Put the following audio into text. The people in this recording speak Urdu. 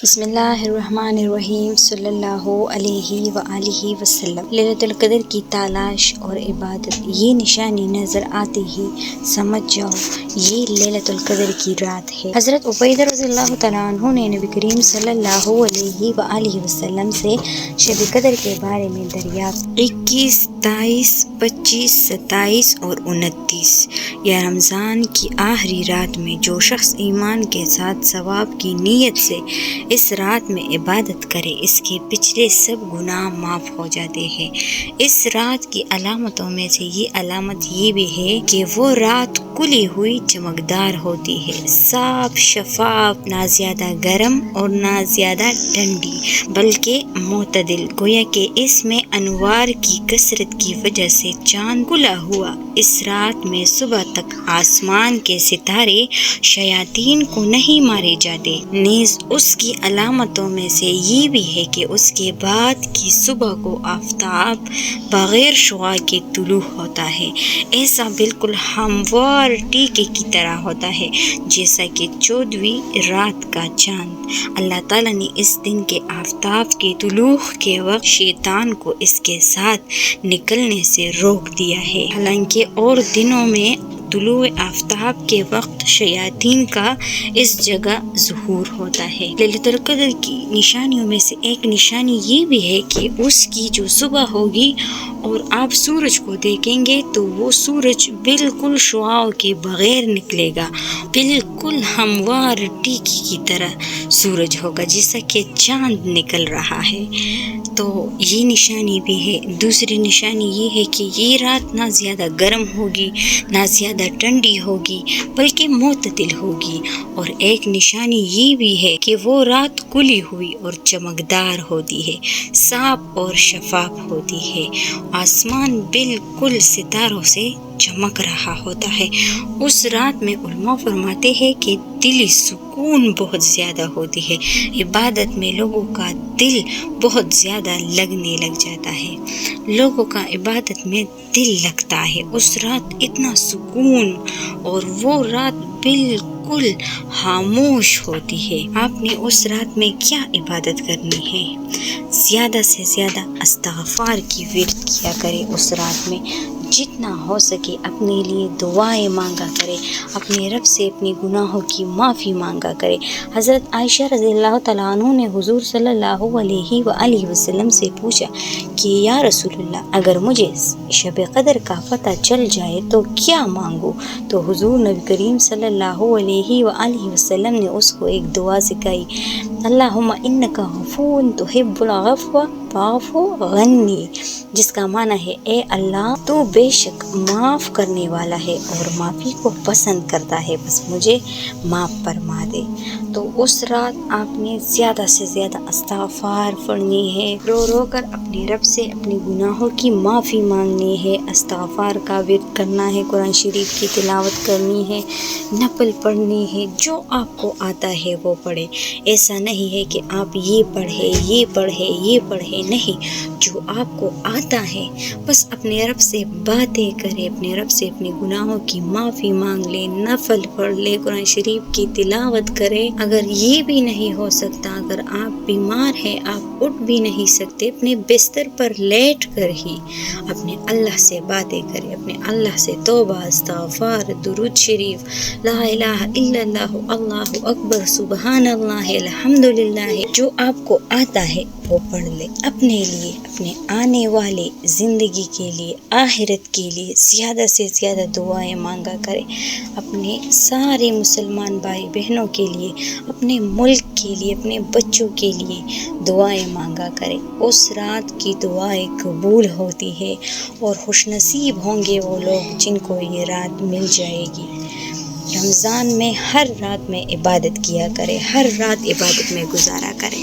بسم اللہ الرحمن الرحیم صلی اللہ علیہ وآلہ وسلم۔ لیلۃ القدر کی تلاش اور عبادت، یہ نشانی نظر آتے ہی سمجھ جاؤ یہ لیلۃ القدر کی رات ہے۔ حضرت عبیدہ رضی اللہ تعالیٰ عنہ نے نبی کریم صلی اللہ علیہ وآلہ وسلم سے شب قدر کے بارے میں دریافت 21، 23، 25، 27 اور 29 یا رمضان کی آخری رات میں جو شخص ایمان کے ساتھ ثواب کی نیت سے اس رات میں عبادت کرے، اس کے پچھلے سب گناہ معاف ہو جاتے ہیں۔ اس رات کی علامتوں میں سے یہ علامت یہ بھی ہے کہ وہ رات کھلی ہوئی چمکدار ہوتی ہے، صاف شفاف، نہ زیادہ گرم اور نہ زیادہ ٹھنڈی بلکہ معتدل، گویا کہ اس میں انوار کی کثرت کی وجہ سے چاند کھلا ہوا۔ اس رات میں صبح تک آسمان کے ستارے شیاطین کو نہیں مارے جاتے، نیز اس کی علامتوں میں سے یہ بھی ہے کہ اس کے بعد کی صبح کو آفتاب بغیر شعاع کے طلوع ہوتا ہے، ایسا بالکل ہموار ٹیکے کی طرح ہوتا ہے جیسا کہ 14ویں رات کا چاند۔ اللہ تعالیٰ نے اس دن کے آفتاب کے طلوع کے وقت شیطان کو اس کے ساتھ نکلنے سے روک دیا ہے، حالانکہ اور دنوں میں طلوع آفتاب کے وقت شیاطین کا اس جگہ ظہور ہوتا ہے۔ لیلۃ القدر کی نشانیوں میں سے ایک نشانی یہ بھی ہے کہ اس کی جو صبح ہوگی اور آپ سورج کو دیکھیں گے تو وہ سورج بالکل شعاع کے بغیر نکلے گا، بالکل ہموار ٹیکی کی طرح سورج ہوگا جیسا کہ چاند نکل رہا ہے۔ تو یہ نشانی بھی ہے۔ دوسری نشانی یہ ہے کہ یہ رات نہ زیادہ گرم ہوگی نہ زیادہ ٹھنڈی ہوگی بلکہ معتدل ہوگی، اور ایک نشانی یہ بھی ہے کہ وہ رات کھلی ہوئی اور چمکدار ہوتی ہے، صاف اور شفاف ہوتی ہے، آسمان بالکل ستاروں سے چمک رہا ہوتا ہے۔ اس رات میں علماء فرماتے ہیں کہ دلی سکون بہت زیادہ ہوتی ہے، عبادت میں لوگوں کا دل بہت زیادہ لگنے لگ جاتا ہے، لوگوں کا عبادت میں دل لگتا ہے۔ اس رات اتنا سکون، اور وہ رات بالکل خاموش ہوتی ہے۔ آپ نے اس رات میں کیا عبادت کرنی ہے؟ زیادہ سے زیادہ استغفار کی ورد کیا کرے۔ اس رات میں جتنا ہو سکے اپنے لیے دعائیں مانگا کرے، اپنے رب سے اپنے گناہوں کی معافی مانگا کرے۔ حضرت عائشہ رضی اللہ تعالیٰ عنہ نے حضور صلی اللہ علیہ وآلہ وسلم سے پوچھا کہ یا رسول اللہ، اگر مجھے شب قدر کا پتہ چل جائے تو کیا مانگوں؟ تو حضور نبی کریم صلی اللہ علیہ وآلہ وسلم نے اس کو ایک دعا سکھائی، اللہم انک غفور تحب العفو فاعف عنی، جس کا معنی ہے اے اللہ تو بے شک معاف کرنے والا ہے اور معافی کو پسند کرتا ہے، بس مجھے معاف فرما دے۔ تو اس رات آپ نے زیادہ سے زیادہ استغفار پڑھنی ہے، رو رو کر اپنے رب سے اپنے گناہوں کی معافی مانگنی ہے، استغفار کا ورد کرنا ہے، قرآن شریف کی تلاوت کرنی ہے، نفل پڑھنی ہے، جو آپ کو آتا ہے وہ پڑھے۔ ایسا نہیں ہے کہ آپ یہ پڑھے یہ پڑھے یہ پڑھے، نہیں، جو آپ کو آتا ہے بس اپنے رب سے باتیں کرے، اپنے رب سے اپنے گناہوں کی معافی مانگ لے، نفل پڑھ لے، قرآن شریف کی تلاوت کرے۔ اگر یہ بھی نہیں ہو سکتا، اگر آپ بیمار ہیں، آپ اٹھ بھی نہیں سکتے، اپنے بستر پر لیٹ کر ہی اپنے اللہ سے باتیں کرے، اپنے اللہ سے توبہ، استغفار، درود شریف، لا الہ الا اللہ، اللہ اکبر، سبحان اللہ، الحمدللہ، جو آپ کو آتا ہے وہ پڑھ لے۔ اپنے لیے، اپنے آنے والے زندگی کے لیے، آخرت کے لیے زیادہ سے زیادہ دعائیں مانگا کرے، اپنے سارے مسلمان بھائی بہنوں کے لیے، اپنے ملک کے لیے، اپنے بچوں کے لیے دعائیں مانگا کرے۔ اس رات کی دعائیں قبول ہوتی ہے، اور خوش نصیب ہوں گے وہ لوگ جن کو یہ رات مل جائے گی۔ رمضان میں ہر رات میں عبادت کیا کرے، ہر رات عبادت میں گزارا کرے۔